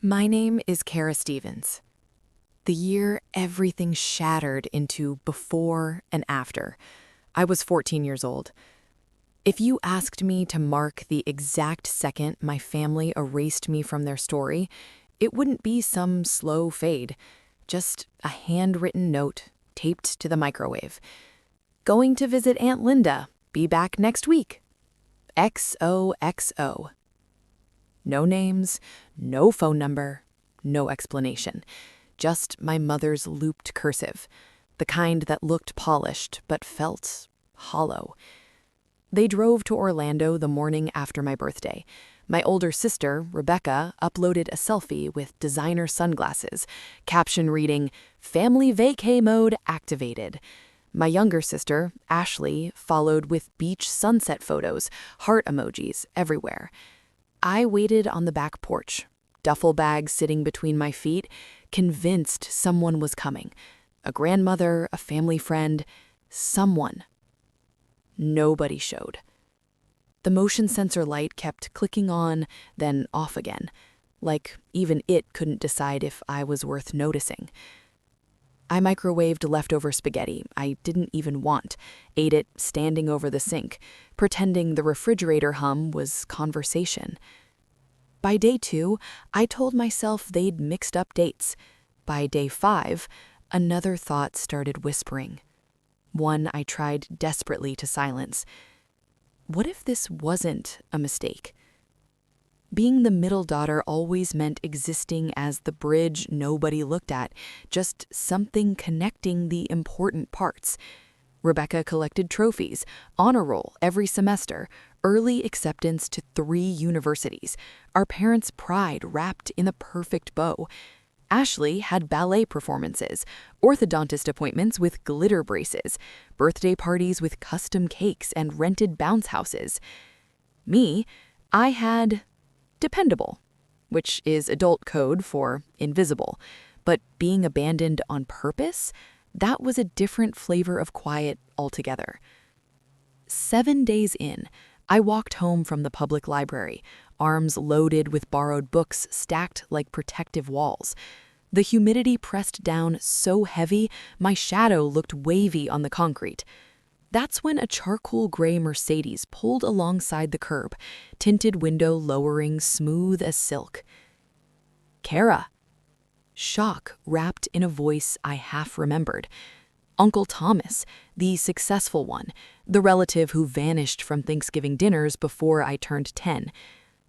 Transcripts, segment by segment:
My name is Kara Stevens. The year everything shattered into before and after. I was 14 years old. If you asked me to mark the exact second my family erased me from their story, it wouldn't be some slow fade, just a handwritten note taped to the microwave. Going to visit Aunt Linda. Be back next week. XOXO. No names, no phone number, no explanation. Just my mother's looped cursive, the kind that looked polished but felt hollow. They drove to Orlando the morning after my birthday. My older sister, Rebecca, uploaded a selfie with designer sunglasses, caption reading, "Family vacay mode activated." My younger sister, Ashley, followed with beach sunset photos, heart emojis everywhere. I waited on the back porch, duffel bag sitting between my feet, convinced someone was coming. A grandmother, a family friend, someone. Nobody showed. The motion sensor light kept clicking on, then off again, like even it couldn't decide if I was worth noticing. I microwaved leftover spaghetti I didn't even want, ate it standing over the sink, pretending the refrigerator hum was conversation. By day 2, I told myself they'd mixed up dates. By day 5, another thought started whispering. One I tried desperately to silence. What if this wasn't a mistake? Being the middle daughter always meant existing as the bridge nobody looked at, just something connecting the important parts. Rebecca collected trophies, honor roll every semester, early acceptance to 3 universities, our parents' pride wrapped in the perfect bow. Ashley had ballet performances, orthodontist appointments with glitter braces, birthday parties with custom cakes and rented bounce houses. Me, I had dependable, which is adult code for invisible, but being abandoned on purpose, that was a different flavor of quiet altogether. 7 days in, I walked home from the public library, arms loaded with borrowed books stacked like protective walls. The humidity pressed down so heavy, my shadow looked wavy on the concrete. That's when a charcoal gray Mercedes pulled alongside the curb, tinted window lowering smooth as silk. Kara. Shock wrapped in a voice I half remembered. Uncle Thomas, the successful one, the relative who vanished from Thanksgiving dinners before I turned 10.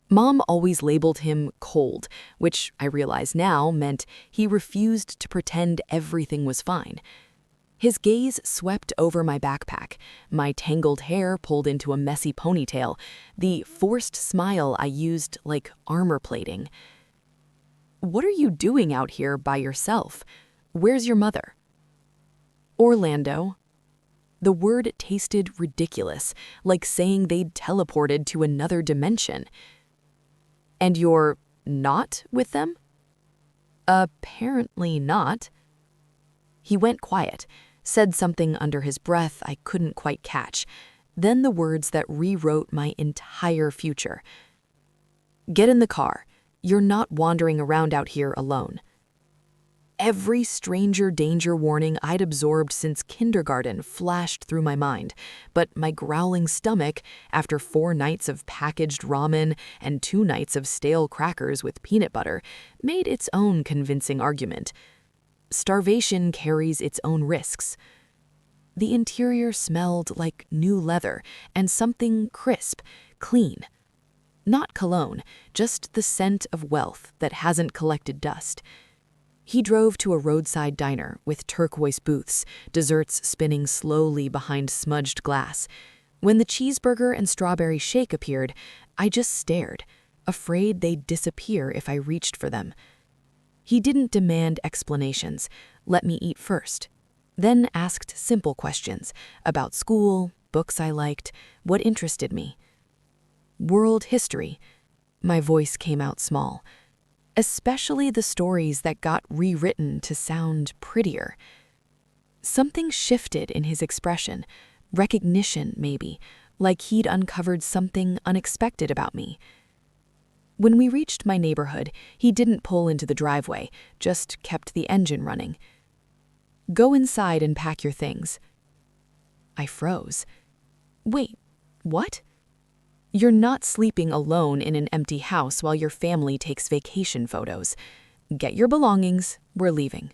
Mom always labeled him cold, which I realize now meant he refused to pretend everything was fine. His gaze swept over my backpack, my tangled hair pulled into a messy ponytail, the forced smile I used like armor plating. "What are you doing out here by yourself? Where's your mother?" Orlando. The word tasted ridiculous, like saying they'd teleported to another dimension. "And you're not with them?" "Apparently not." He went quiet, said something under his breath I couldn't quite catch, then the words that rewrote my entire future. "Get in the car. You're not wandering around out here alone." Every stranger danger warning I'd absorbed since kindergarten flashed through my mind, but my growling stomach, after 4 nights of packaged ramen and 2 nights of stale crackers with peanut butter, made its own convincing argument. Starvation carries its own risks. The interior smelled like new leather and something crisp, clean. Not cologne, just the scent of wealth that hasn't collected dust. He drove to a roadside diner with turquoise booths, desserts spinning slowly behind smudged glass. When the cheeseburger and strawberry shake appeared, I just stared, afraid they'd disappear if I reached for them. He didn't demand explanations, let me eat first, then asked simple questions about school, books I liked, what interested me. World history. My voice came out small. Especially the stories that got rewritten to sound prettier. Something shifted in his expression, recognition maybe, like he'd uncovered something unexpected about me. When we reached my neighborhood, he didn't pull into the driveway, just kept the engine running. "Go inside and pack your things." I froze. "Wait, what?" "You're not sleeping alone in an empty house while your family takes vacation photos. Get your belongings, we're leaving."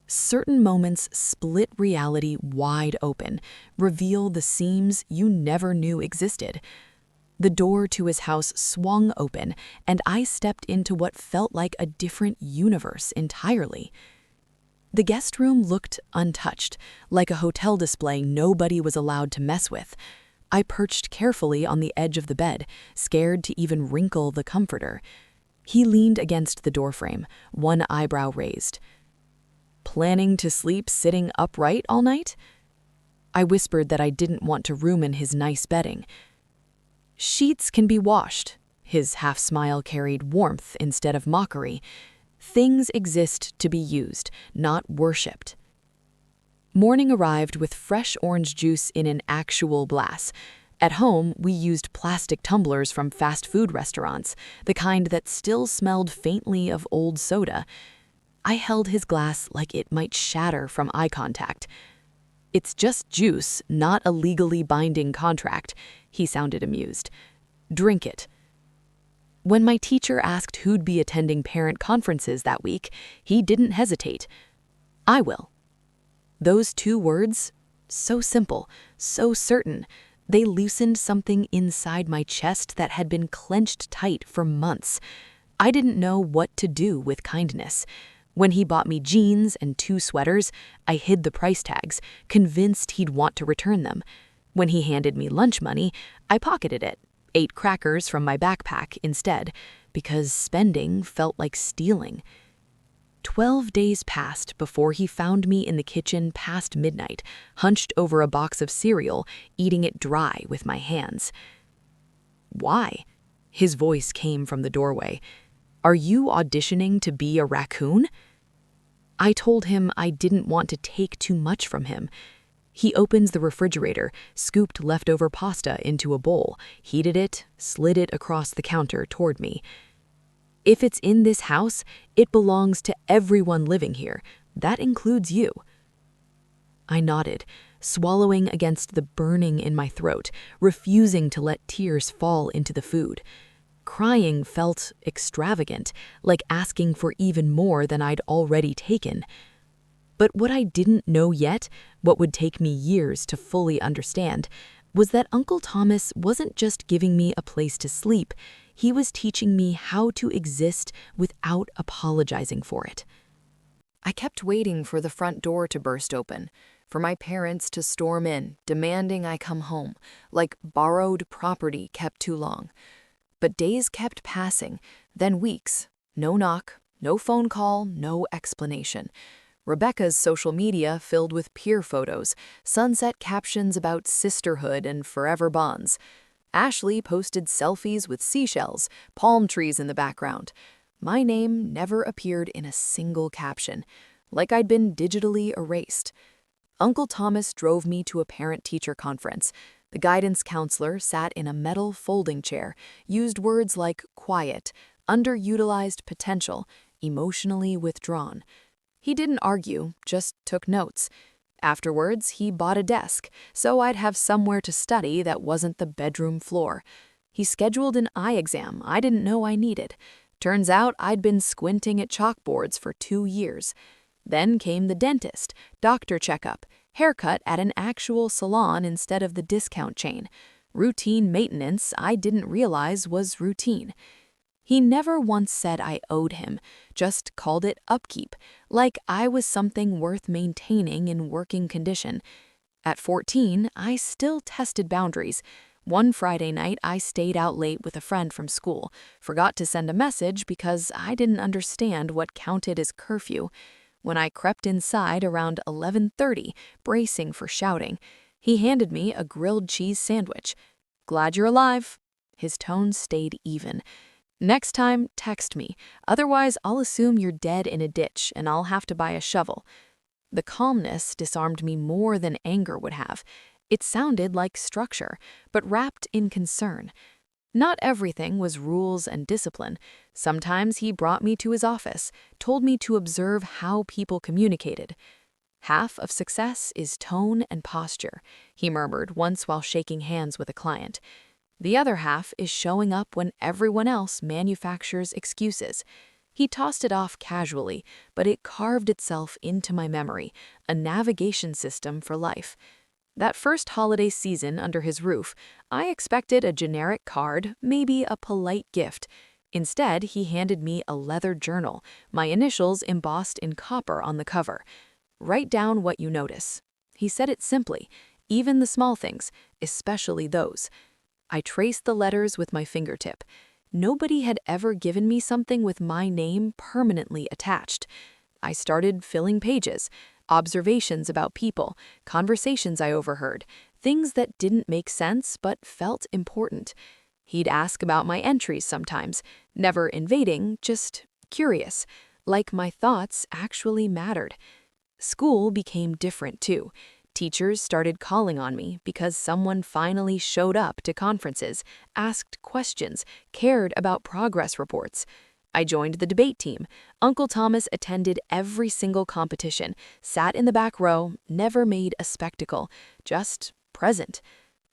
Certain moments split reality wide open, reveal the seams you never knew existed. The door to his house swung open, and I stepped into what felt like a different universe entirely. The guest room looked untouched, like a hotel display nobody was allowed to mess with. I perched carefully on the edge of the bed, scared to even wrinkle the comforter. He leaned against the doorframe, one eyebrow raised. "Planning to sleep sitting upright all night?" I whispered that I didn't want to ruin his nice bedding. "Sheets can be washed." His half-smile carried warmth instead of mockery. "Things exist to be used, not worshipped." Morning arrived with fresh orange juice in an actual glass. At home, we used plastic tumblers from fast food restaurants, the kind that still smelled faintly of old soda. I held his glass like it might shatter from eye contact. "It's just juice, not a legally binding contract," he sounded amused. "Drink it." When my teacher asked who'd be attending parent conferences that week, he didn't hesitate. "I will." Those two words, so simple, so certain, they loosened something inside my chest that had been clenched tight for months. I didn't know what to do with kindness. When he bought me jeans and 2 sweaters, I hid the price tags, convinced he'd want to return them. When he handed me lunch money, I pocketed it, ate crackers from my backpack instead, because spending felt like stealing. 12 days passed before he found me in the kitchen past midnight, hunched over a box of cereal, eating it dry with my hands. "Why?" His voice came from the doorway. "Are you auditioning to be a raccoon?" I told him I didn't want to take too much from him. He opens the refrigerator, scooped leftover pasta into a bowl, heated it, slid it across the counter toward me. "If it's in this house, it belongs to everyone living here. That includes you." I nodded, swallowing against the burning in my throat, refusing to let tears fall into the food. Crying felt extravagant, like asking for even more than I'd already taken. But what I didn't know yet, what would take me years to fully understand, was that Uncle Thomas wasn't just giving me a place to sleep, he was teaching me how to exist without apologizing for it. I kept waiting for the front door to burst open, for my parents to storm in, demanding I come home, like borrowed property kept too long. But days kept passing, then weeks. No knock, no phone call, no explanation. Rebecca's social media filled with peer photos, sunset captions about sisterhood and forever bonds. Ashley posted selfies with seashells, palm trees in the background. My name never appeared in a single caption, like I'd been digitally erased. Uncle Thomas drove me to a parent-teacher conference. The guidance counselor sat in a metal folding chair, used words like quiet, underutilized potential, emotionally withdrawn. He didn't argue, just took notes. Afterwards, he bought a desk, so I'd have somewhere to study that wasn't the bedroom floor. He scheduled an eye exam I didn't know I needed. Turns out I'd been squinting at chalkboards for 2 years. Then came the dentist, doctor checkup, haircut at an actual salon instead of the discount chain. Routine maintenance I didn't realize was routine. He never once said I owed him, just called it upkeep, like I was something worth maintaining in working condition. At 14, I still tested boundaries. One Friday night, I stayed out late with a friend from school, forgot to send a message because I didn't understand what counted as curfew. When I crept inside around 11:30, bracing for shouting, he handed me a grilled cheese sandwich. "Glad you're alive." His tone stayed even. "Next time, text me. Otherwise, I'll assume you're dead in a ditch and I'll have to buy a shovel." The calmness disarmed me more than anger would have. It sounded like structure, but wrapped in concern. Not everything was rules and discipline. Sometimes he brought me to his office, told me to observe how people communicated. Half of success is tone and posture, he murmured once while shaking hands with a client. The other half is showing up when everyone else manufactures excuses. He tossed it off casually, but it carved itself into my memory, a navigation system for life. That first holiday season under his roof, I expected a generic card, maybe a polite gift. Instead, he handed me a leather journal, my initials embossed in copper on the cover. Write down what you notice. He said it simply, even the small things, especially those. I traced the letters with my fingertip. Nobody had ever given me something with my name permanently attached. I started filling pages, observations about people, conversations I overheard, things that didn't make sense but felt important. He'd ask about my entries sometimes, never invading, just curious, like my thoughts actually mattered. School became different too. Teachers started calling on me because someone finally showed up to conferences, asked questions, cared about progress reports. I joined the debate team. Uncle Thomas attended every single competition, sat in the back row, never made a spectacle, just present.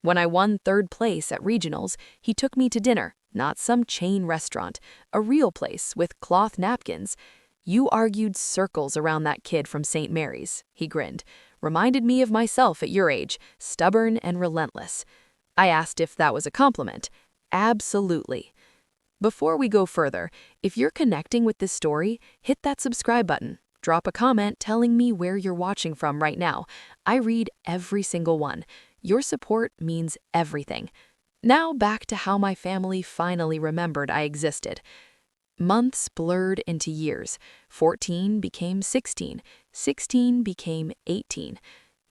When I won third place at regionals, he took me to dinner, not some chain restaurant, a real place with cloth napkins. "You argued circles around that kid from St. Mary's," he grinned. "Reminded me of myself at your age, stubborn and relentless." I asked if that was a compliment. Absolutely. Before we go further, if you're connecting with this story, hit that subscribe button. Drop a comment telling me where you're watching from right now. I read every single one. Your support means everything. Now back to how my family finally remembered I existed. Months blurred into years. 14 became 16. 16 became 18.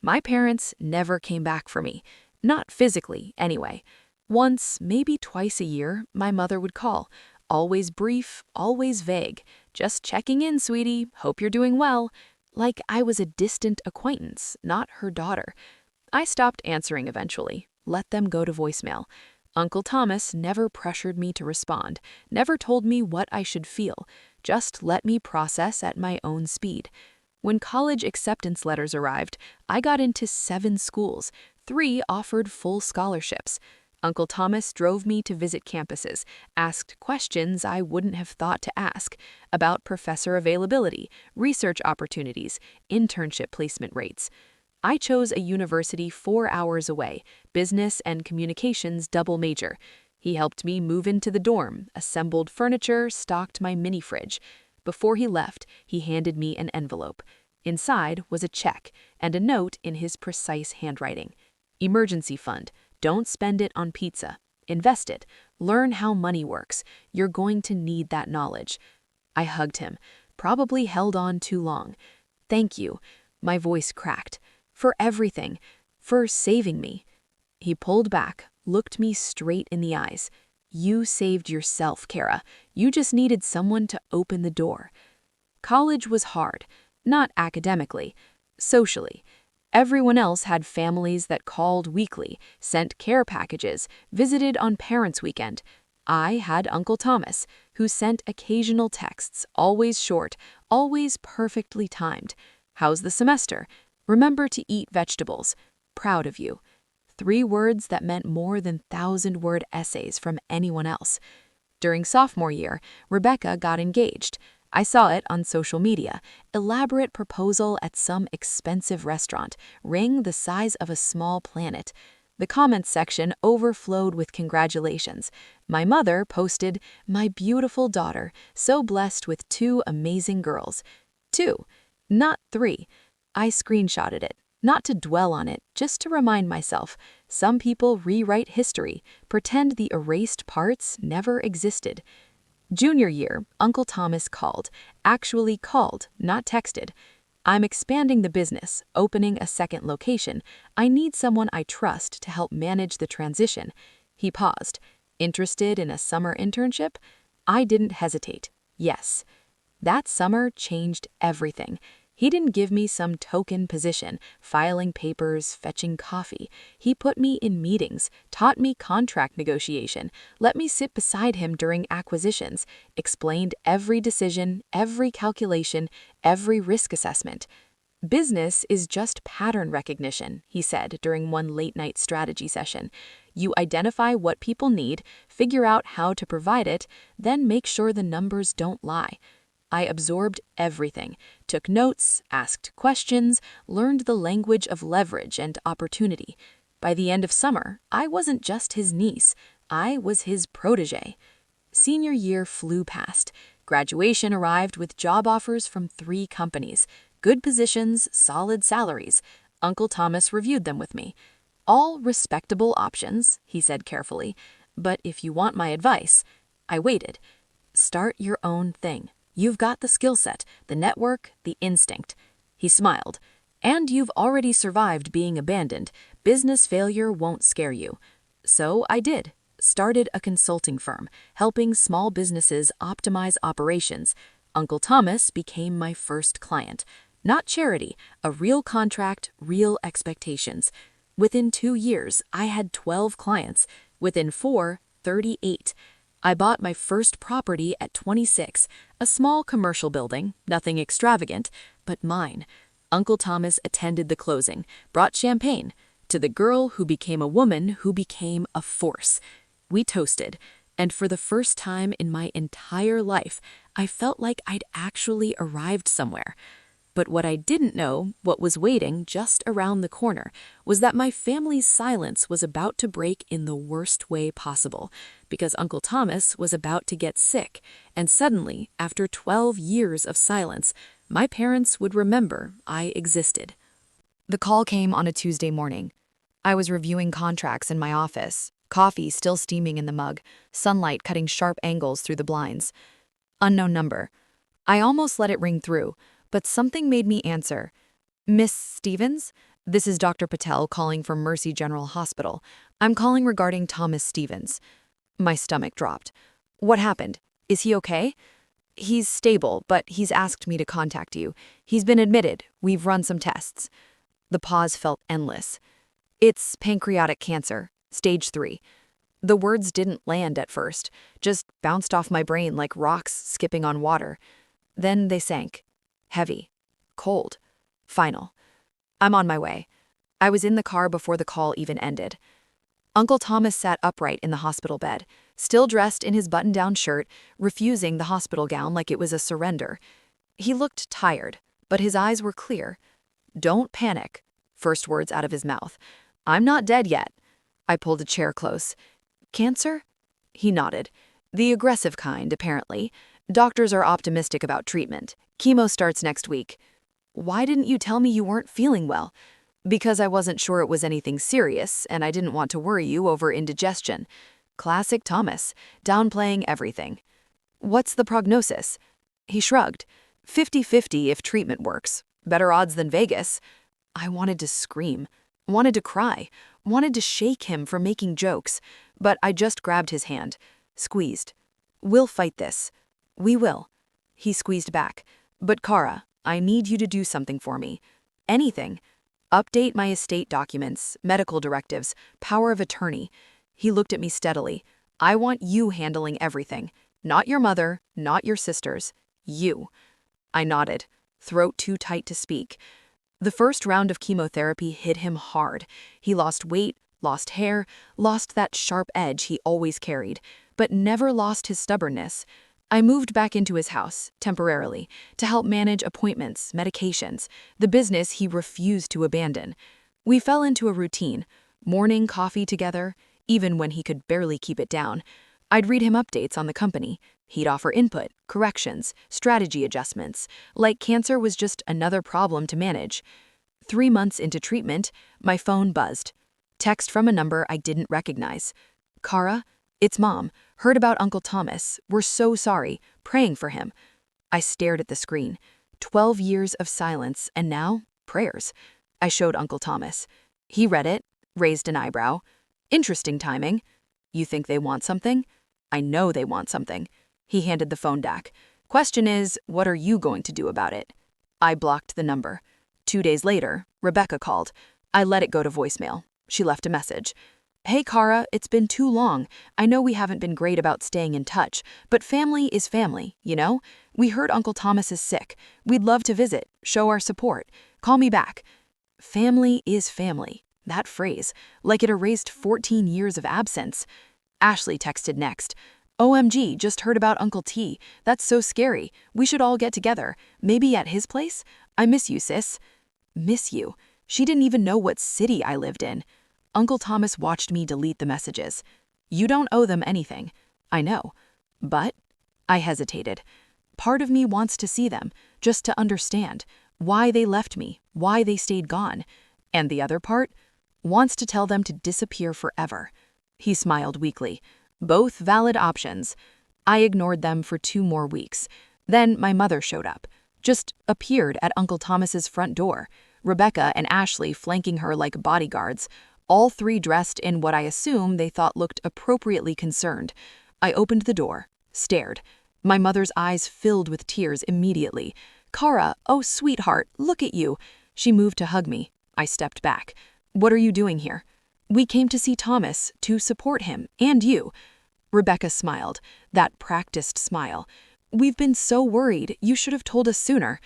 My parents never came back for me. Not physically, anyway. Once, maybe twice a year, my mother would call. Always brief, always vague. "Just checking in, sweetie. Hope you're doing well." Like I was a distant acquaintance, not her daughter. I stopped answering eventually. Let them go to voicemail. Uncle Thomas never pressured me to respond, never told me what I should feel, just let me process at my own speed. When college acceptance letters arrived, I got into 7 schools. 3 offered full scholarships. Uncle Thomas drove me to visit campuses, asked questions I wouldn't have thought to ask about professor availability, research opportunities, internship placement rates. I chose a university 4 hours away, business and communications double major. He helped me move into the dorm, assembled furniture, stocked my mini fridge. Before he left, he handed me an envelope. Inside was a check and a note in his precise handwriting. "Emergency fund. Don't spend it on pizza. Invest it. Learn how money works. You're going to need that knowledge." I hugged him, probably held on too long. "Thank you." My voice cracked. "For everything. For saving me." He pulled back, looked me straight in the eyes. "You saved yourself, Kara. You just needed someone to open the door." College was hard, not academically, socially. Everyone else had families that called weekly, sent care packages, visited on Parents' Weekend. I had Uncle Thomas, who sent occasional texts, always short, always perfectly timed. "How's the semester? Remember to eat vegetables. Proud of you." 3 words that meant more than 1,000-word essays from anyone else. During sophomore year, Rebecca got engaged. I saw it on social media. Elaborate proposal at some expensive restaurant, ring the size of a small planet. The comments section overflowed with congratulations. My mother posted, "My beautiful daughter, so blessed with 2 amazing girls." 2, not 3. I screenshotted it, not to dwell on it, just to remind myself. Some people rewrite history, pretend the erased parts never existed. Junior year, Uncle Thomas called. Actually called, not texted. "I'm expanding the business, opening a second location. I need someone I trust to help manage the transition." He paused. "Interested in a summer internship?" I didn't hesitate. Yes. That summer changed everything. He didn't give me some token position, filing papers, fetching coffee. He put me in meetings, taught me contract negotiation, let me sit beside him during acquisitions, explained every decision, every calculation, every risk assessment. Business is just pattern recognition, he said during one late-night strategy session. You identify what people need, figure out how to provide it, then make sure the numbers don't lie. I absorbed everything, took notes, asked questions, learned the language of leverage and opportunity. By the end of summer, I wasn't just his niece, I was his protege. Senior year flew past. Graduation arrived with job offers from 3 companies. Good positions, solid salaries. Uncle Thomas reviewed them with me. All respectable options, he said carefully. But if you want my advice, I waited. Start your own thing. You've got the skill set, the network, the instinct. He smiled. And you've already survived being abandoned. Business failure won't scare you. So I did. Started a consulting firm, helping small businesses optimize operations. Uncle Thomas became my first client. Not charity, a real contract, real expectations. Within 2 years, I had 12 clients. Within 4, 38. I bought my first property at 26, a small commercial building, nothing extravagant, but mine. Uncle Thomas attended the closing, brought champagne to the girl who became a woman who became a force. We toasted, and for the first time in my entire life, I felt like I'd actually arrived somewhere. But what I didn't know, what was waiting just around the corner, was that my family's silence was about to break in the worst way possible, because Uncle Thomas was about to get sick, and suddenly, after 12 years of silence, my parents would remember I existed. The call came on a Tuesday morning. I was reviewing contracts in my office, coffee still steaming in the mug, sunlight cutting sharp angles through the blinds. Unknown number. I almost let it ring through, but something made me answer. Miss Stevens? This is Dr. Patel calling from Mercy General Hospital. I'm calling regarding Thomas Stevens. My stomach dropped. What happened? Is he okay? He's stable, but he's asked me to contact you. He's been admitted. We've run some tests. The pause felt endless. It's pancreatic cancer, stage 3. The words didn't land at first, just bounced off my brain like rocks skipping on water. Then they sank. Heavy. Cold. Final. I'm on my way. I was in the car before the call even ended. Uncle Thomas sat upright in the hospital bed, still dressed in his button-down shirt, refusing the hospital gown like it was a surrender. He looked tired, but his eyes were clear. Don't panic. First words out of his mouth. I'm not dead yet. I pulled a chair close. Cancer? He nodded. The aggressive kind, apparently. Doctors are optimistic about treatment. Chemo starts next week. Why didn't you tell me you weren't feeling well? Because I wasn't sure it was anything serious, and I didn't want to worry you over indigestion. Classic Thomas, downplaying everything. What's the prognosis? He shrugged. 50-50 if treatment works. Better odds than Vegas. I wanted to scream, wanted to cry, wanted to shake him for making jokes, but I just grabbed his hand, squeezed. We'll fight this. We will. He squeezed back. But Kara, I need you to do something for me. Anything. Update my estate documents, medical directives, power of attorney. He looked at me steadily. I want you handling everything. Not your mother, not your sisters. You. I nodded, throat too tight to speak. The first round of chemotherapy hit him hard. He lost weight, lost hair, lost that sharp edge he always carried, but never lost his stubbornness. I moved back into his house, temporarily, to help manage appointments, medications, the business he refused to abandon. We fell into a routine, morning coffee together, even when he could barely keep it down. I'd read him updates on the company. He'd offer input, corrections, strategy adjustments, like cancer was just another problem to manage. 3 months into treatment, my phone buzzed. Text from a number I didn't recognize. Kara, it's Mom. Heard about Uncle Thomas. We're so sorry. Praying for him. I stared at the screen. 12 years of silence, and now, prayers. I showed Uncle Thomas. He read it, raised an eyebrow. Interesting timing. You think they want something? I know they want something. He handed the phone back. Question is, what are you going to do about it? I blocked the number. 2 days later, Rebecca called. I let it go to voicemail. She left a message. Hey, Kara, it's been too long. I know we haven't been great about staying in touch, but family is family, you know? We heard Uncle Thomas is sick. We'd love to visit, show our support. Call me back. Family is family. That phrase, like it erased 14 years of absence. Ashley texted next. OMG, just heard about Uncle T. That's so scary. We should all get together. Maybe at his place? I miss you, sis. Miss you. She didn't even know what city I lived in. Uncle Thomas watched me delete the messages. You don't owe them anything. I know. But I hesitated. Part of me wants to see them, just to understand why they left me, why they stayed gone. And the other part wants to tell them to disappear forever. He smiled weakly. Both valid options. I ignored them for 2 more weeks. Then my mother showed up. Just appeared at Uncle Thomas's front door. Rebecca and Ashley flanking her like bodyguards, all 3 dressed in what I assume they thought looked appropriately concerned. I opened the door, stared. My mother's eyes filled with tears immediately. Kara, oh sweetheart, look at you. She moved to hug me. I stepped back. What are you doing here? We came to see Thomas, to support him, and you. Rebecca smiled, that practiced smile. We've been so worried, you should have told us sooner.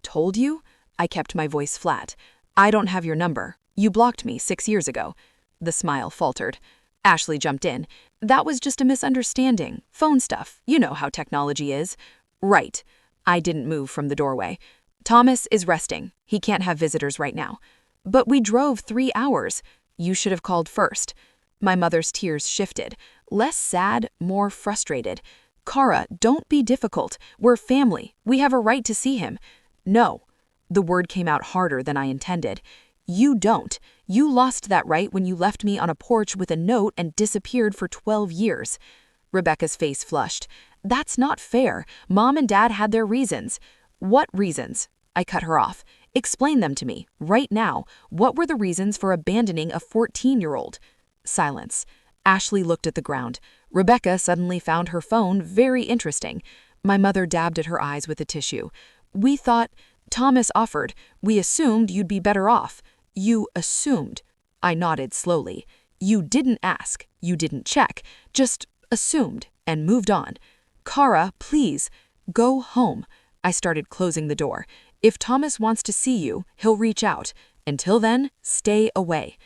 Told you? I kept my voice flat. I don't have your number. You blocked me 6 years ago. The smile faltered. Ashley jumped in. That was just a misunderstanding. Phone stuff. You know how technology is. Right. I didn't move from the doorway. Thomas is resting. He can't have visitors right now. But we drove 3 hours. You should have called first. My mother's tears shifted. Less sad, more frustrated. Kara, don't be difficult. We're family. We have a right to see him. No. The word came out harder than I intended. You don't. You lost that right when you left me on a porch with a note and disappeared for 12 years. Rebecca's face flushed. That's not fair. Mom and Dad had their reasons. What reasons? I cut her off. Explain them to me, right now. What were the reasons for abandoning a 14-year-old? Silence. Ashley looked at the ground. Rebecca suddenly found her phone very interesting. My mother dabbed at her eyes with a tissue. We thought, Thomas offered. We assumed you'd be better off. You assumed. I nodded slowly. You didn't ask. You didn't check. Just assumed and moved on. Kara, please, go home. I started closing the door. If Thomas wants to see you, he'll reach out. Until then, stay away.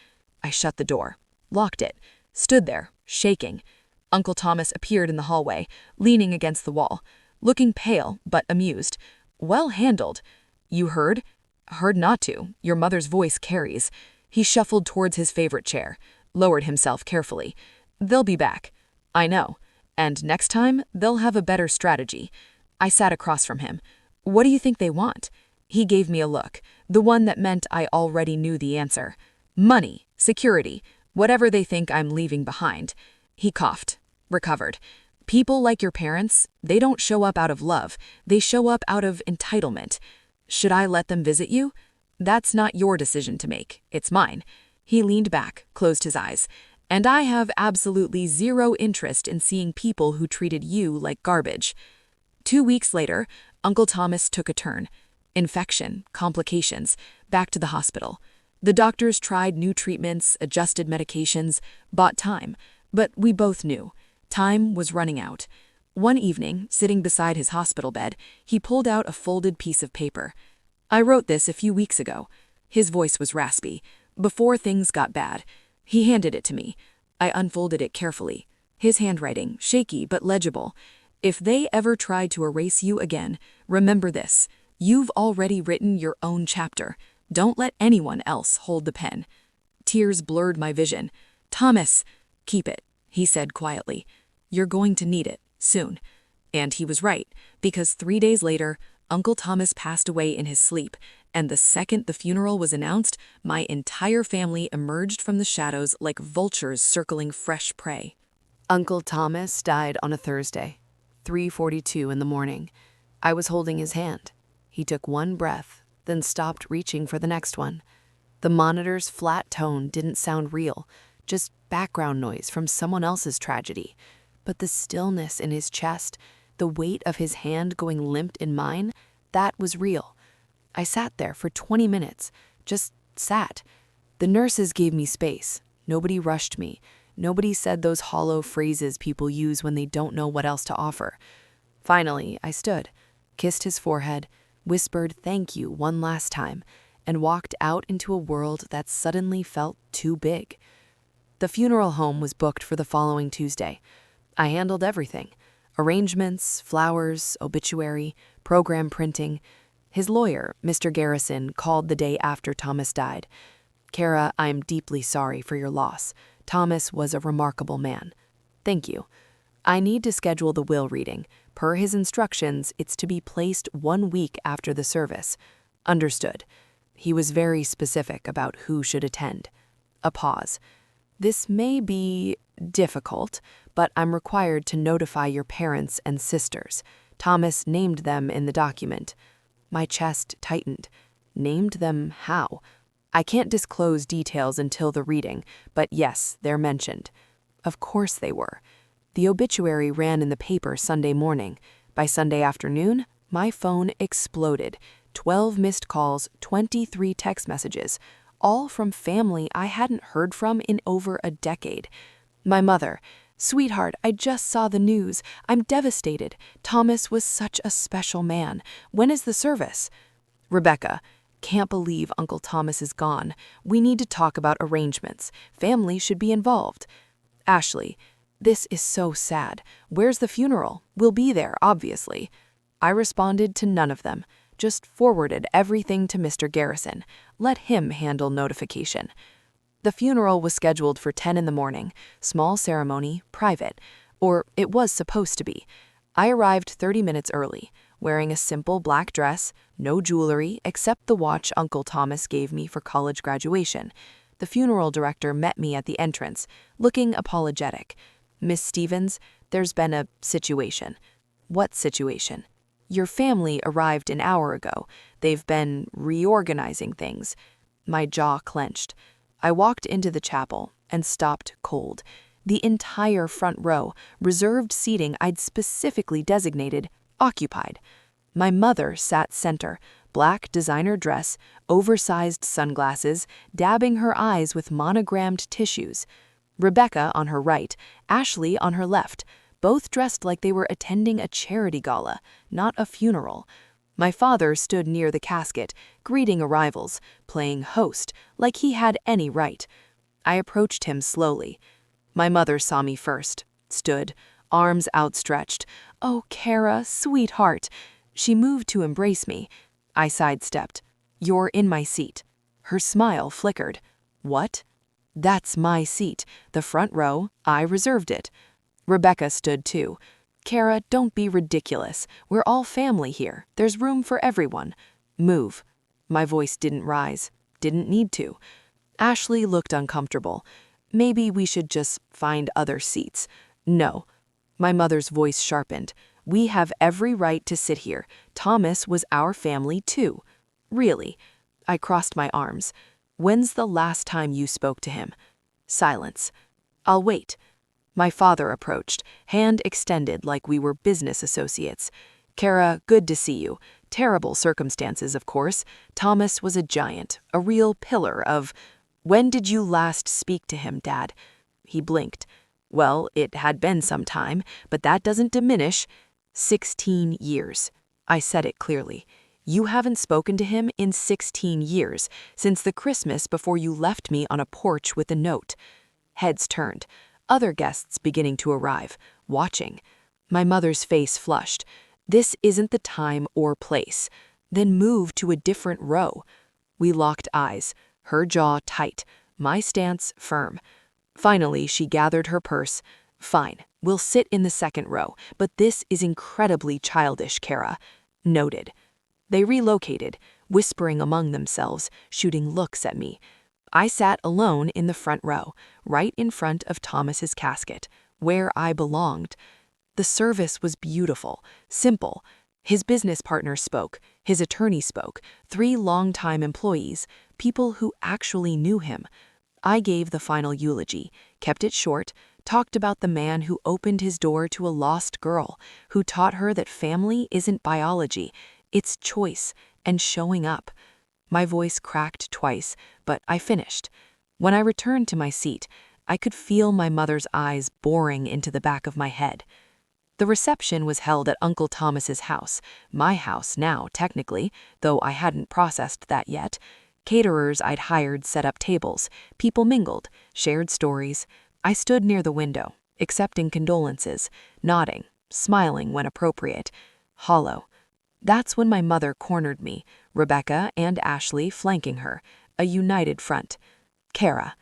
I shut the door, locked it, stood there, shaking. Uncle Thomas appeared in the hallway, leaning against the wall, looking pale but amused. Well handled. You heard? Heard not to. Your mother's voice carries. He shuffled towards his favorite chair, lowered himself carefully. They'll be back. I know. And next time, they'll have a better strategy. I sat across from him. What do you think they want? He gave me a look, the one that meant I already knew the answer. Money, security, whatever they think I'm leaving behind. He coughed, recovered. People like your parents, they don't show up out of love. They show up out of entitlement. Should I let them visit you? That's not your decision to make. It's mine. He leaned back, closed his eyes. And I have absolutely zero interest in seeing people who treated you like garbage. 2 weeks later, Uncle Thomas took a turn. Infection, complications, back to the hospital. The doctors tried new treatments, adjusted medications, bought time. But we both knew. Time was running out. One evening, sitting beside his hospital bed, he pulled out a folded piece of paper. I wrote this a few weeks ago. His voice was raspy. Before things got bad. He handed it to me. I unfolded it carefully. His handwriting, shaky but legible. If they ever tried to erase you again, remember this. You've already written your own chapter. Don't let anyone else hold the pen. Tears blurred my vision. Thomas, keep it, he said quietly. You're going to need it, soon. And he was right, because 3 days later, Uncle Thomas passed away in his sleep, and the second the funeral was announced, my entire family emerged from the shadows like vultures circling fresh prey. Uncle Thomas died on a Thursday, 3:42 in the morning. I was holding his hand. He took one breath, then stopped reaching for the next one. The monitor's flat tone didn't sound real, just background noise from someone else's tragedy. But the stillness in his chest, the weight of his hand going limp in mine, that was real. I sat there for 20 minutes, just sat. The nurses gave me space. Nobody rushed me. Nobody said those hollow phrases people use when they don't know what else to offer. Finally, I stood, kissed his forehead, whispered thank you one last time, and walked out into a world that suddenly felt too big. The funeral home was booked for the following Tuesday. I handled everything: arrangements, flowers, obituary, program printing. His lawyer, Mr. Garrison, called the day after Thomas died. "Kara, I am deeply sorry for your loss. Thomas was a remarkable man." "Thank you. I need to schedule the will reading. Per his instructions, it's to be placed 1 week after the service." "Understood." He was very specific about who should attend. A pause. "This may be difficult, but I'm required to notify your parents and sisters. Thomas named them in the document." My chest tightened. Named them how? "I can't disclose details until the reading, but yes, they're mentioned." Of course they were. The obituary ran in the paper Sunday morning. By Sunday afternoon, my phone exploded. 12 missed calls, 23 text messages, all from family I hadn't heard from in over a decade. My mother: "Sweetheart, I just saw the news. I'm devastated. Thomas was such a special man. When is the service?" Rebecca: "Can't believe Uncle Thomas is gone. We need to talk about arrangements. Family should be involved." Ashley: "This is so sad. Where's the funeral? We'll be there, obviously." I responded to none of them, just forwarded everything to Mr. Garrison. Let him handle notification. The funeral was scheduled for 10 in the morning, small ceremony, private, or it was supposed to be. I arrived 30 minutes early, wearing a simple black dress, no jewelry except the watch Uncle Thomas gave me for college graduation. The funeral director met me at the entrance, looking apologetic. "Miss Stevens, there's been a situation." "What situation?" "Your family arrived an hour ago. They've been reorganizing things." My jaw clenched. I walked into the chapel and stopped cold. The entire front row, reserved seating I'd specifically designated, occupied. My mother sat center, black designer dress, oversized sunglasses, dabbing her eyes with monogrammed tissues. Rebecca on her right, Ashley on her left, both dressed like they were attending a charity gala, not a funeral. My father stood near the casket, greeting arrivals, playing host, like he had any right. I approached him slowly. My mother saw me first, stood, arms outstretched. "Oh, Kara, sweetheart." She moved to embrace me. I sidestepped. "You're in my seat." Her smile flickered. "What?" "That's my seat, the front row. I reserved it." Rebecca stood too. "Kara, don't be ridiculous. We're all family here. There's room for everyone. Move." My voice didn't rise. Didn't need to. Ashley looked uncomfortable. "Maybe we should just find other seats." "No." My mother's voice sharpened. "We have every right to sit here. Thomas was our family too." "Really?" I crossed my arms. "When's the last time you spoke to him?" Silence. "I'll wait." My father approached, hand extended like we were business associates. "Kara, good to see you. Terrible circumstances, of course. Thomas was a giant, a real pillar of—" "When did you last speak to him, Dad?" He blinked. "Well, it had been some time, but that doesn't diminish." 16 years. I said it clearly. "You haven't spoken to him in 16 years, since the Christmas before you left me on a porch with a note." Heads turned. Other guests beginning to arrive, watching. My mother's face flushed. "This isn't the time or place." "Then move to a different row." We locked eyes, her jaw tight, my stance firm. Finally, she gathered her purse. "Fine, we'll sit in the second row, but this is incredibly childish, Kara." Noted. They relocated, whispering among themselves, shooting looks at me. I sat alone in the front row, right in front of Thomas's casket, where I belonged. The service was beautiful, simple. His business partner spoke, his attorney spoke, 3 longtime employees, people who actually knew him. I gave the final eulogy, kept it short, talked about the man who opened his door to a lost girl, who taught her that family isn't biology, it's choice, and showing up. My voice cracked twice, but I finished. When I returned to my seat, I could feel my mother's eyes boring into the back of my head. The reception was held at Uncle Thomas's house, my house now, technically, though I hadn't processed that yet. Caterers I'd hired set up tables, people mingled, shared stories. I stood near the window, accepting condolences, nodding, smiling when appropriate, hollow. That's when my mother cornered me, Rebecca and Ashley flanking her, a united front. Kara.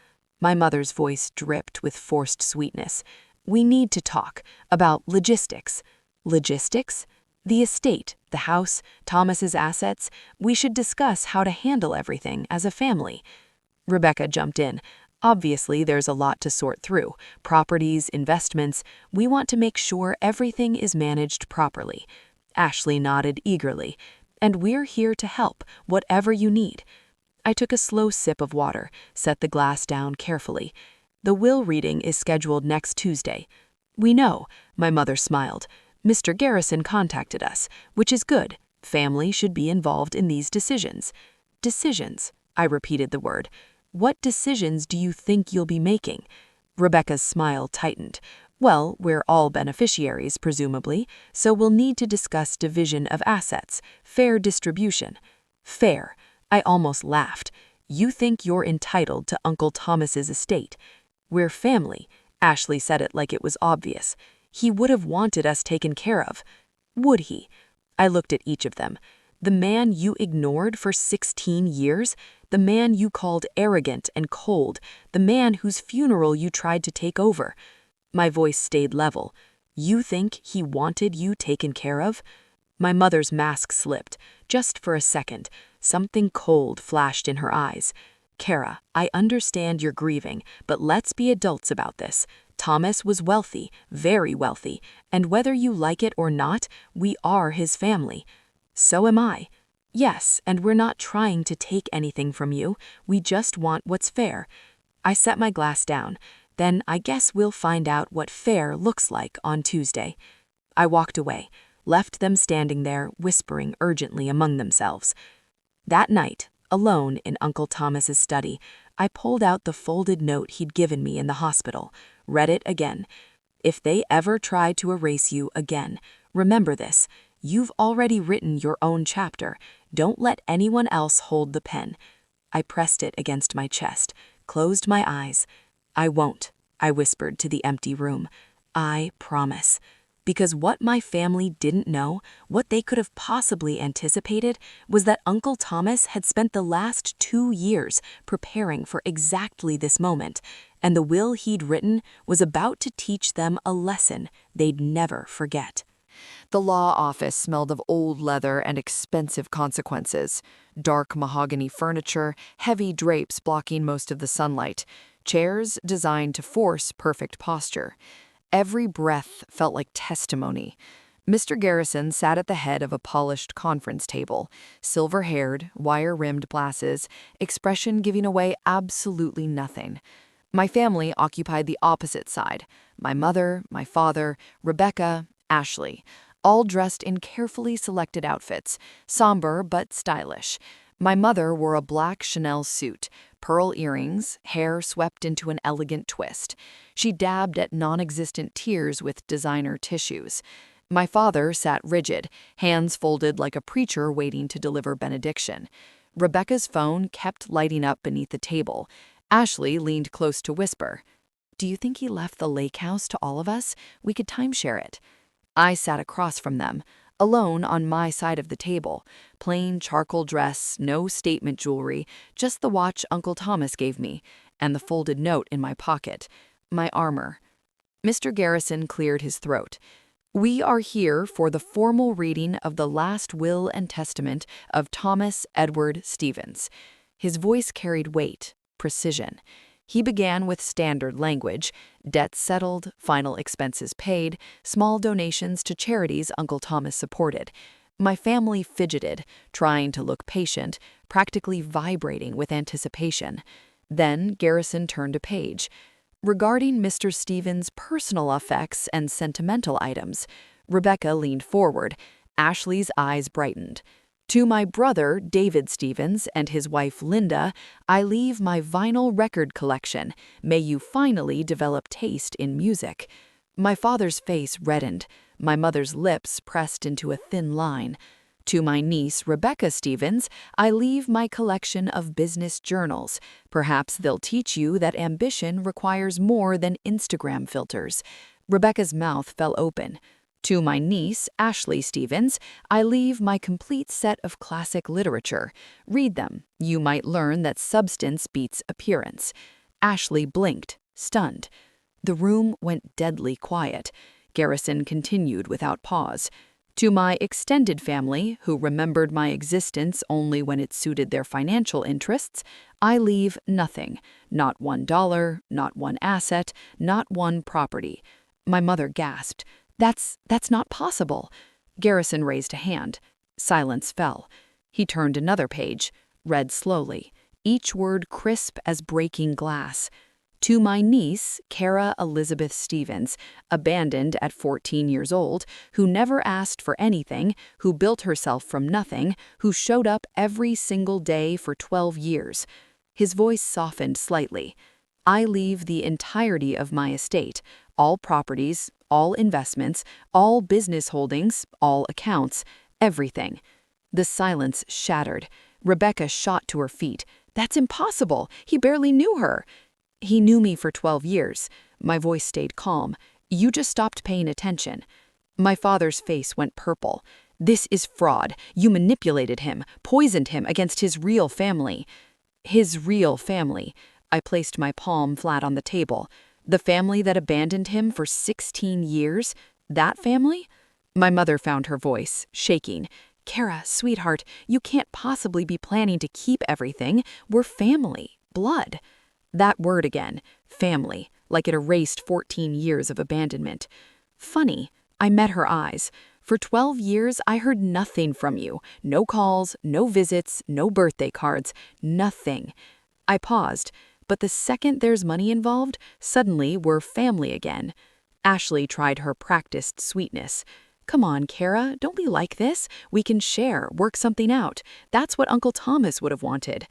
My mother's voice dripped with forced sweetness. We need to talk about logistics. Logistics? The estate, the house, Thomas's assets. We should discuss how to handle everything as a family. Rebecca jumped in. Obviously, there's a lot to sort through. Properties, investments. We want to make sure everything is managed properly. Ashley nodded eagerly. And we're here to help, whatever you need. I took a slow sip of water, set the glass down carefully. The will reading is scheduled next Tuesday. We know, my mother smiled. Mr. Garrison contacted us, which is good. Family should be involved in these decisions. Decisions, I repeated the word. What decisions do you think you'll be making? Rebecca's smile tightened. Well, we're all beneficiaries, presumably, so we'll need to discuss division of assets, fair distribution. Fair. I almost laughed. You think you're entitled to Uncle Thomas's estate. We're family. Ashley said it like it was obvious. He would have wanted us taken care of. Would he? I looked at each of them. The man you ignored for 16 years, the man you called arrogant and cold, the man whose funeral you tried to take over. My voice stayed level. You think he wanted you taken care of? My mother's mask slipped, just for a second. Something cold flashed in her eyes. Kara, I understand you're grieving, but let's be adults about this. Thomas was wealthy, very wealthy, and whether you like it or not, we are his family. So am I. Yes, and we're not trying to take anything from you, we just want what's fair. I set my glass down. Then I guess we'll find out what fair looks like on Tuesday. I walked away, left them standing there, whispering urgently among themselves. That night, alone in Uncle Thomas's study, I pulled out the folded note he'd given me in the hospital, read it again. If they ever try to erase you again, remember this. You've already written your own chapter. Don't let anyone else hold the pen. I pressed it against my chest, closed my eyes. I won't, I whispered to the empty room. I promise. Because what my family didn't know, what they could have possibly anticipated, was that Uncle Thomas had spent the last 2 years preparing for exactly this moment, and the will he'd written was about to teach them a lesson they'd never forget. The law office smelled of old leather and expensive consequences. Dark mahogany furniture, heavy drapes blocking most of the sunlight, chairs designed to force perfect posture. Every breath felt like testimony. Mr. Garrison sat at the head of a polished conference table, silver-haired, wire-rimmed glasses, expression giving away absolutely nothing. My family occupied the opposite side. My mother, my father, Rebecca, Ashley, all dressed in carefully selected outfits, somber but stylish. My mother wore a black Chanel suit, pearl earrings, hair swept into an elegant twist. She dabbed at non-existent tears with designer tissues. My father sat rigid, hands folded like a preacher waiting to deliver benediction. Rebecca's phone kept lighting up beneath the table. Ashley leaned close to whisper, "Do you think he left the lake house to all of us? We could timeshare it." I sat across from them, alone on my side of the table. Plain charcoal dress, no statement jewelry, just the watch Uncle Thomas gave me, and the folded note in my pocket. My armor. Mr. Garrison cleared his throat. "We are here for the formal reading of the last will and testament of Thomas Edward Stevens." His voice carried weight, precision. He began with standard language: debts settled, final expenses paid, small donations to charities Uncle Thomas supported. My family fidgeted, trying to look patient, practically vibrating with anticipation. Then Garrison turned a page. Regarding Mr. Stevens' personal effects and sentimental items, Rebecca leaned forward. Ashley's eyes brightened. To my brother, David Stevens, and his wife, Linda, I leave my vinyl record collection. May you finally develop taste in music. My father's face reddened. My mother's lips pressed into a thin line. To my niece, Rebecca Stevens, I leave my collection of business journals. Perhaps they'll teach you that ambition requires more than Instagram filters. Rebecca's mouth fell open. To my niece, Ashley Stevens, I leave my complete set of classic literature. Read them. You might learn that substance beats appearance. Ashley blinked, stunned. The room went deadly quiet. Garrison continued without pause. To my extended family, who remembered my existence only when it suited their financial interests, I leave nothing. Not $1, not one asset, not one property. My mother gasped. That's not possible. Garrison raised a hand. Silence fell. He turned another page, read slowly, each word crisp as breaking glass. To my niece, Kara Elizabeth Stevens, abandoned at 14 years old, who never asked for anything, who built herself from nothing, who showed up every single day for 12 years. His voice softened slightly. I leave the entirety of my estate, all properties, all investments, all business holdings, all accounts, everything. The silence shattered. Rebecca shot to her feet. That's impossible. He barely knew her. He knew me for 12 years. My voice stayed calm. You just stopped paying attention. My father's face went purple. This is fraud. You manipulated him, poisoned him against his real family. His real family. I placed my palm flat on the table. The family that abandoned him for 16 years? That family? My mother found her voice, shaking. Kara, sweetheart, you can't possibly be planning to keep everything. We're family. Blood. That word again. Family. Like it erased 14 years of abandonment. Funny. I met her eyes. For 12 years, I heard nothing from you. No calls, no visits, no birthday cards. Nothing. I paused. But the second there's money involved, suddenly we're family again. Ashley tried her practiced sweetness. Come on, Kara, don't be like this. We can share, work something out. That's what Uncle Thomas would have wanted.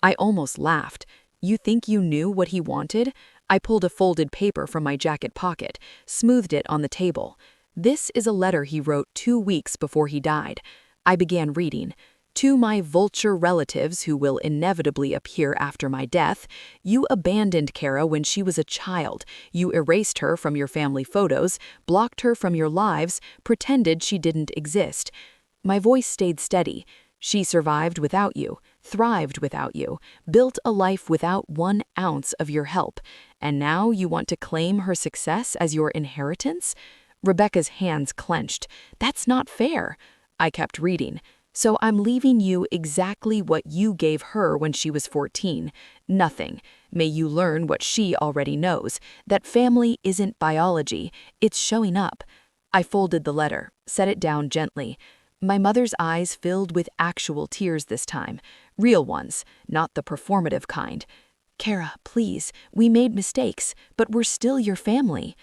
I almost laughed. You think you knew what he wanted? I pulled a folded paper from my jacket pocket, smoothed it on the table. This is a letter he wrote 2 weeks before he died. I began reading. To my vulture relatives who will inevitably appear after my death, you abandoned Kara when she was a child. You erased her from your family photos, blocked her from your lives, pretended she didn't exist. My voice stayed steady. She survived without you, thrived without you, built a life without 1 ounce of your help. And now you want to claim her success as your inheritance? Rebecca's hands clenched. That's not fair. I kept reading. So I'm leaving you exactly what you gave her when she was 14. Nothing. May you learn what she already knows, that family isn't biology, it's showing up. I folded the letter, set it down gently. My mother's eyes filled with actual tears this time, real ones, not the performative kind. Kara, please, we made mistakes, but we're still your family.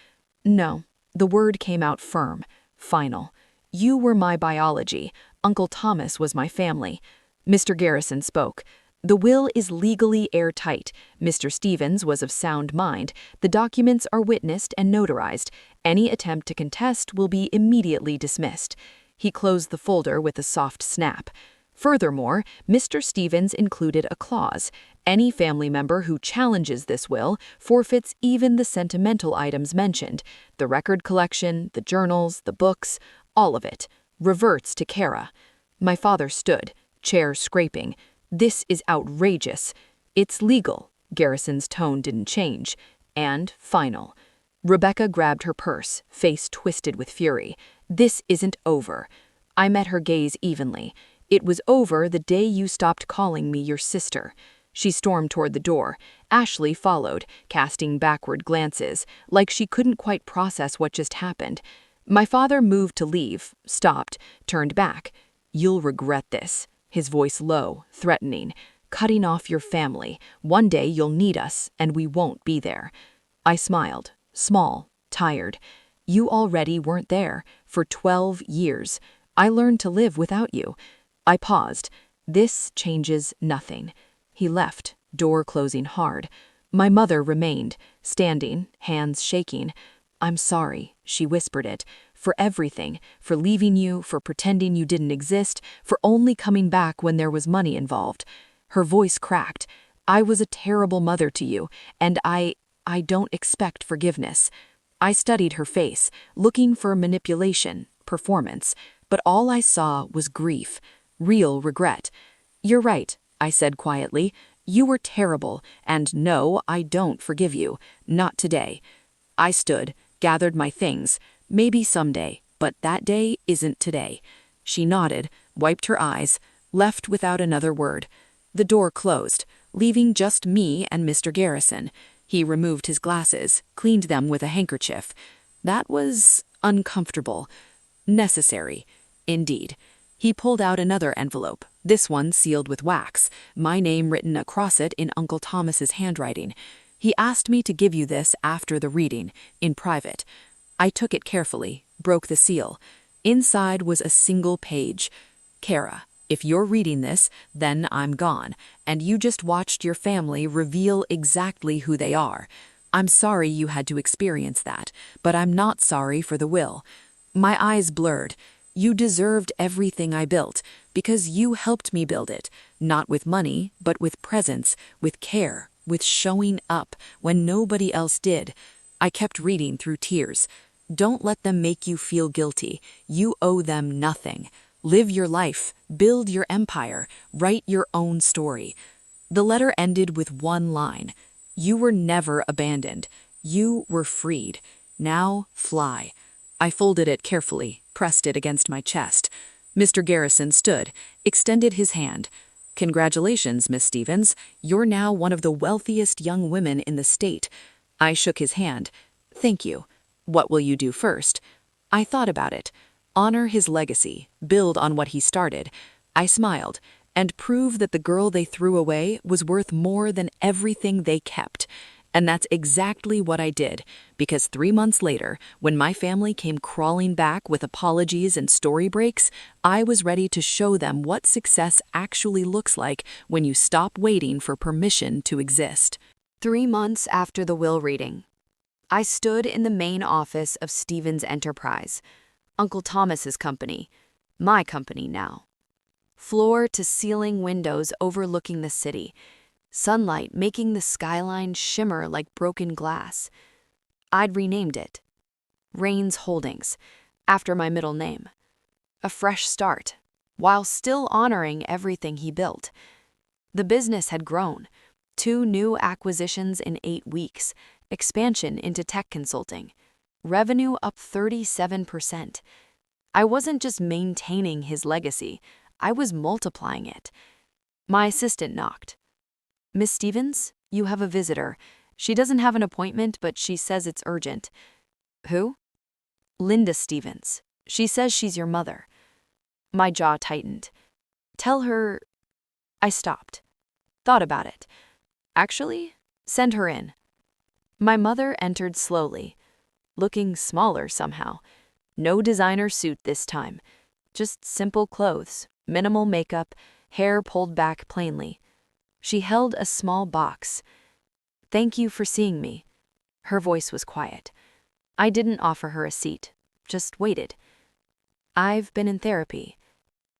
No, the word came out firm, final. You were my biology. Uncle Thomas was my family. Mr. Garrison spoke. The will is legally airtight. Mr. Stevens was of sound mind. The documents are witnessed and notarized. Any attempt to contest will be immediately dismissed. He closed the folder with a soft snap. Furthermore, Mr. Stevens included a clause. Any family member who challenges this will forfeits even the sentimental items mentioned. The record collection, the journals, the books, all of it. Reverts to Kara. My father stood, chair scraping. This is outrageous. It's legal. Garrison's tone didn't change. And final. Rebecca grabbed her purse, face twisted with fury. This isn't over. I met her gaze evenly. It was over the day you stopped calling me your sister. She stormed toward the door. Ashley followed, casting backward glances, like she couldn't quite process what just happened. My father moved to leave, stopped, turned back. You'll regret this. His voice low, threatening. Cutting off your family. One day you'll need us, and we won't be there. I smiled, small, tired. You already weren't there. For 12 years. I learned to live without you. I paused. This changes nothing. He left, door closing hard. My mother remained, standing, hands shaking. I'm sorry, she whispered it, for everything, for leaving you, for pretending you didn't exist, for only coming back when there was money involved. Her voice cracked. I was a terrible mother to you, and I don't expect forgiveness. I studied her face, looking for manipulation, performance, but all I saw was grief, real regret. You're right, I said quietly. You were terrible, and no, I don't forgive you. Not today. I stood, gathered my things. Maybe someday, but that day isn't today. She nodded, wiped her eyes, left without another word. The door closed, leaving just me and Mr. Garrison. He removed his glasses, cleaned them with a handkerchief. That was uncomfortable. Necessary. Indeed. He pulled out another envelope, this one sealed with wax, my name written across it in Uncle Thomas's handwriting. He asked me to give you this after the reading, in private. I took it carefully, broke the seal. Inside was a single page. Kara, if you're reading this, then I'm gone, and you just watched your family reveal exactly who they are. I'm sorry you had to experience that, but I'm not sorry for the will. My eyes blurred. You deserved everything I built, because you helped me build it, not with money, but with presence, with care, with showing up when nobody else did. I kept reading through tears. Don't let them make you feel guilty. You owe them nothing. Live your life, build your empire, write your own story. The letter ended with one line. You were never abandoned. You were freed. Now fly. I folded it carefully, pressed it against my chest. Mr. Garrison stood, extended his hand. Congratulations, Miss Stevens. You're now one of the wealthiest young women in the state. I shook his hand. Thank you. What will you do first? I thought about it. Honor his legacy, build on what he started. I smiled, and prove that the girl they threw away was worth more than everything they kept. And that's exactly what I did, because 3 months later, when my family came crawling back with apologies and story breaks, I was ready to show them what success actually looks like when you stop waiting for permission to exist. 3 months after the will reading, I stood in the main office of Stevens Enterprise, Uncle Thomas's company, my company now. Floor-to-ceiling windows overlooking the city, sunlight making the skyline shimmer like broken glass. I'd renamed it Rains Holdings, after my middle name. A fresh start, while still honoring everything he built. The business had grown. 2 new acquisitions in 8 weeks, expansion into tech consulting, revenue up 37%. I wasn't just maintaining his legacy, I was multiplying it. My assistant knocked. Miss Stevens, you have a visitor. She doesn't have an appointment, but she says it's urgent. Who? Linda Stevens. She says she's your mother. My jaw tightened. Tell her... I stopped. Thought about it. Actually, send her in. My mother entered slowly, looking smaller somehow. No designer suit this time. Just simple clothes, minimal makeup, hair pulled back plainly. She held a small box. Thank you for seeing me. Her voice was quiet. I didn't offer her a seat, just waited. I've been in therapy.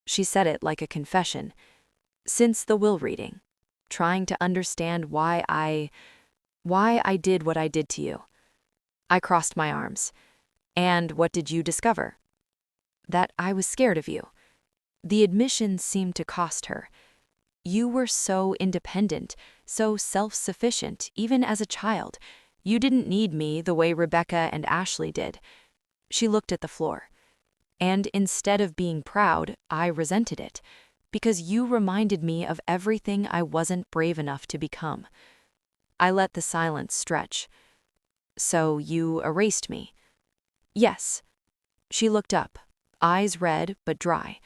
She said it like a confession. Since the will reading, trying to understand why I did what I did to you. I crossed my arms. And what did you discover? That I was scared of you. The admission seemed to cost her. You were so independent, so self-sufficient, even as a child. You didn't need me the way Rebecca and Ashley did. She looked at the floor. And instead of being proud, I resented it, because you reminded me of everything I wasn't brave enough to become. I let the silence stretch. So you erased me? Yes. She looked up, eyes red but dry.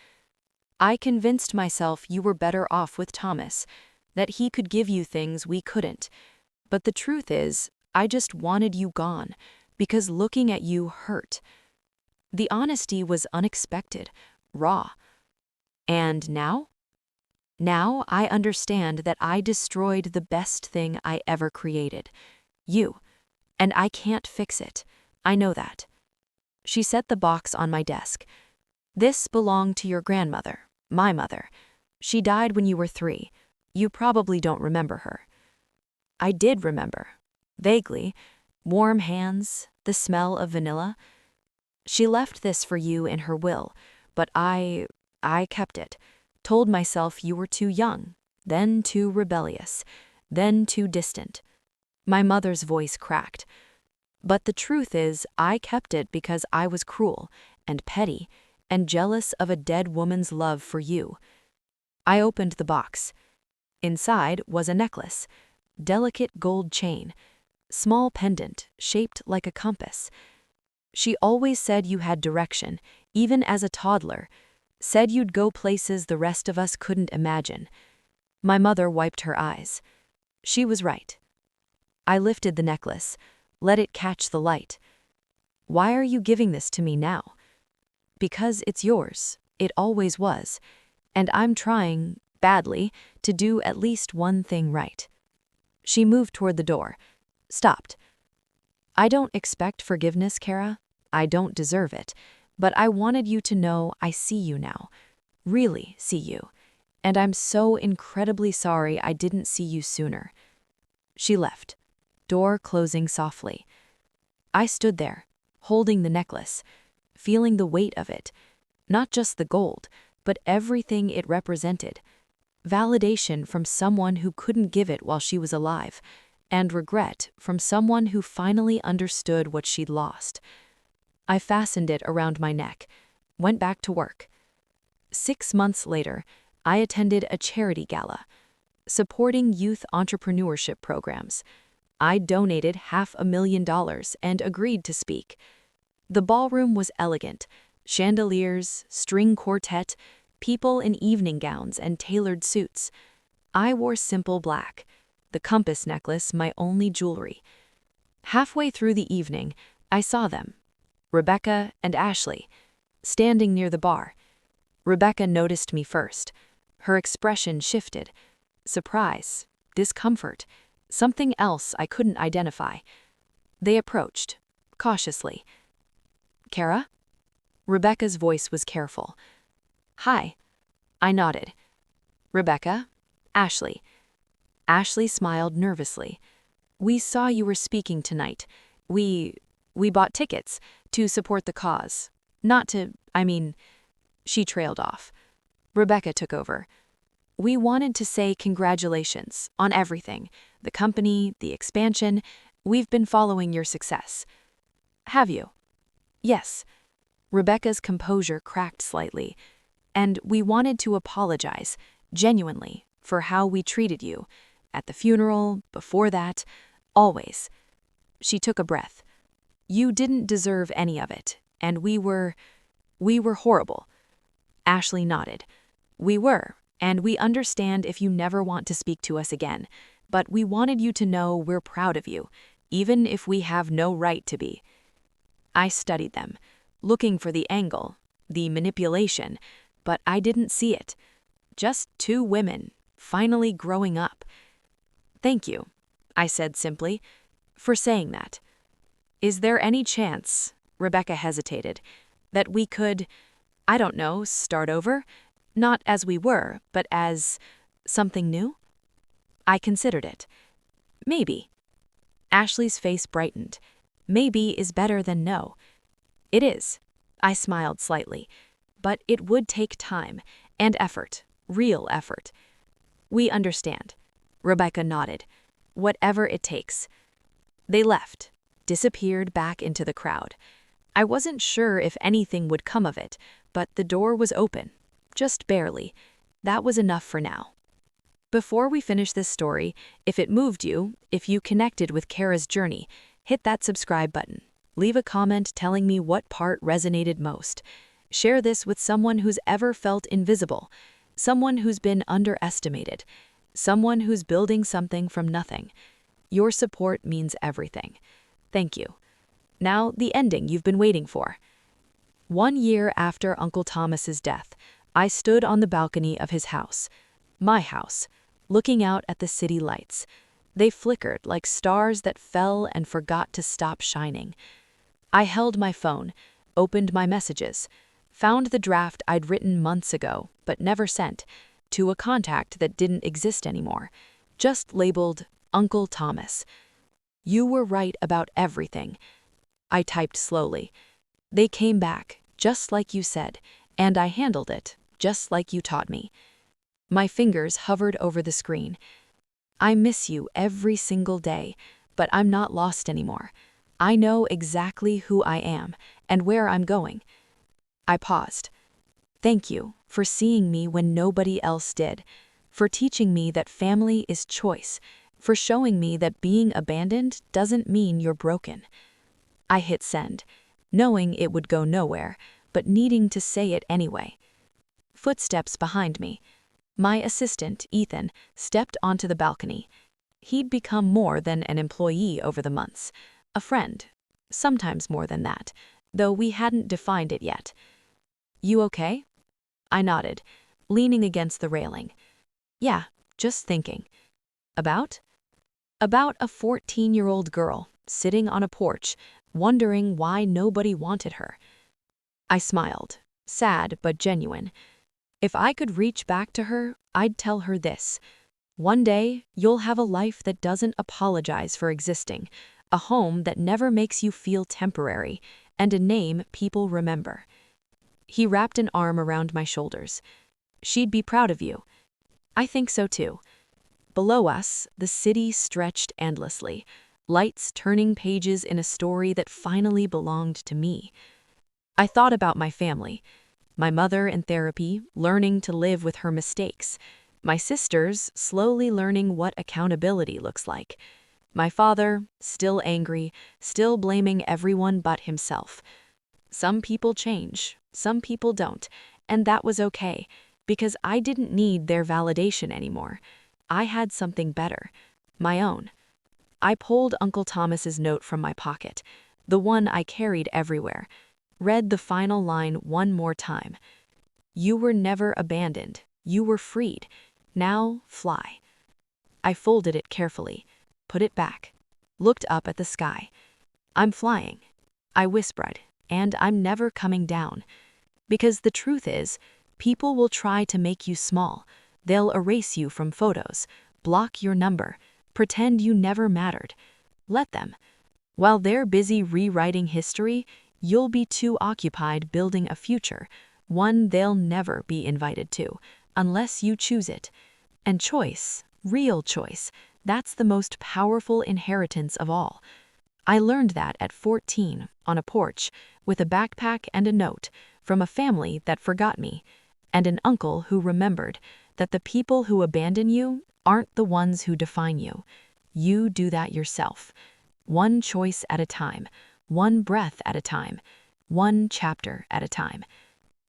I convinced myself you were better off with Thomas, that he could give you things we couldn't. But the truth is, I just wanted you gone, because looking at you hurt. The honesty was unexpected, raw. And now? Now I understand that I destroyed the best thing I ever created. You. And I can't fix it. I know that. She set the box on my desk. This belonged to your grandmother, my mother. She died when you were 3. You probably don't remember her. I did remember. Vaguely. Warm hands, the smell of vanilla. She left this for you in her will, but I kept it. Told myself you were too young, then too rebellious, then too distant. My mother's voice cracked. But the truth is, I kept it because I was cruel and petty and jealous of a dead woman's love for you. I opened the box. Inside was a necklace, delicate gold chain, small pendant shaped like a compass. She always said you had direction, even as a toddler, said you'd go places the rest of us couldn't imagine. My mother wiped her eyes. She was right. I lifted the necklace, let it catch the light. Why are you giving this to me now? Because it's yours. It always was. And I'm trying, badly, to do at least one thing right. She moved toward the door. Stopped. I don't expect forgiveness, Kara. I don't deserve it. But I wanted you to know I see you now. Really see you. And I'm so incredibly sorry I didn't see you sooner. She left, door closing softly. I stood there, holding the necklace, feeling the weight of it, not just the gold, but everything it represented. Validation from someone who couldn't give it while she was alive, and regret from someone who finally understood what she'd lost. I fastened it around my neck, went back to work. 6 months later, I attended a charity gala, supporting youth entrepreneurship programs. I donated $500,000 and agreed to speak. The ballroom was elegant, chandeliers, string quartet, people in evening gowns and tailored suits. I wore simple black, the compass necklace my only jewelry. Halfway through the evening, I saw them, Rebecca and Ashley, standing near the bar. Rebecca noticed me first. Her expression shifted. Surprise, discomfort, something else I couldn't identify. They approached, cautiously. Kara? Rebecca's voice was careful. Hi. I nodded. Rebecca? Ashley. Ashley smiled nervously. We saw you were speaking tonight. We bought tickets to support the cause. Not to, She trailed off. Rebecca took over. We wanted to say congratulations on everything. The company, the expansion. We've been following your success. Have you? Yes. Rebecca's composure cracked slightly. And we wanted to apologize, genuinely, for how we treated you. At the funeral, before that, always. She took a breath. You didn't deserve any of it, and we were horrible. Ashley nodded. We were, and we understand if you never want to speak to us again, but we wanted you to know we're proud of you, even if we have no right to be. I studied them, looking for the angle, the manipulation, but I didn't see it. Just 2 women, finally growing up. Thank you, I said simply, for saying that. Is there any chance, Rebecca hesitated, that we could, start over? Not as we were, but as something new? I considered it. Maybe. Ashley's face brightened. Maybe is better than no. It is. I smiled slightly. But it would take time and effort, real effort. We understand. Rebecca nodded. Whatever it takes. They left, disappeared back into the crowd. I wasn't sure if anything would come of it, but the door was open. Just barely. That was enough for now. Before we finish this story, if it moved you, if you connected with Kara's journey, hit that subscribe button. Leave a comment telling me what part resonated most. Share this with someone who's ever felt invisible, someone who's been underestimated, someone who's building something from nothing. Your support means everything. Thank you. Now, the ending you've been waiting for. 1 year after Uncle Thomas's death, I stood on the balcony of his house, my house, looking out at the city lights. They flickered like stars that fell and forgot to stop shining. I held my phone, opened my messages, found the draft I'd written months ago, but never sent, to a contact that didn't exist anymore, just labeled Uncle Thomas. "You were right about everything." I typed slowly. "They came back, just like you said, and I handled it, just like you taught me." My fingers hovered over the screen. "I miss you every single day, but I'm not lost anymore. I know exactly who I am and where I'm going." I paused. "Thank you for seeing me when nobody else did, for teaching me that family is choice, for showing me that being abandoned doesn't mean you're broken." I hit send, knowing it would go nowhere, but needing to say it anyway. Footsteps behind me. My assistant, Ethan, stepped onto the balcony. He'd become more than an employee over the months, a friend, sometimes more than that, though we hadn't defined it yet. "You okay?" I nodded, leaning against the railing. "Yeah, just thinking." "About?" "About a 14-year-old girl, sitting on a porch, wondering why nobody wanted her." I smiled, sad but genuine. If I could reach back to her, I'd tell her this: one day, you'll have a life that doesn't apologize for existing, a home that never makes you feel temporary, and a name people remember. He wrapped an arm around my shoulders. "She'd be proud of you." "I think so too." Below us, the city stretched endlessly, lights turning pages in a story that finally belonged to me. I thought about my family. My mother in therapy, learning to live with her mistakes. My sisters, slowly learning what accountability looks like. My father, still angry, still blaming everyone but himself. Some people change, some people don't, and that was okay, because I didn't need their validation anymore. I had something better, my own. I pulled Uncle Thomas's note from my pocket, the one I carried everywhere, read the final line one more time. "You were never abandoned. You were freed. Now, fly." I folded it carefully, put it back, looked up at the sky. "I'm flying," I whispered, "and I'm never coming down." Because the truth is, people will try to make you small. They'll erase you from photos, block your number, pretend you never mattered. Let them. While they're busy rewriting history, you'll be too occupied building a future, one they'll never be invited to, unless you choose it. And choice, real choice, that's the most powerful inheritance of all. I learned that at 14, on a porch, with a backpack and a note, from a family that forgot me, and an uncle who remembered that the people who abandon you aren't the ones who define you. You do that yourself. One choice at a time, one breath at a time, one chapter at a time.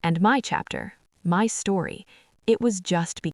And my chapter, my story, it was just beginning.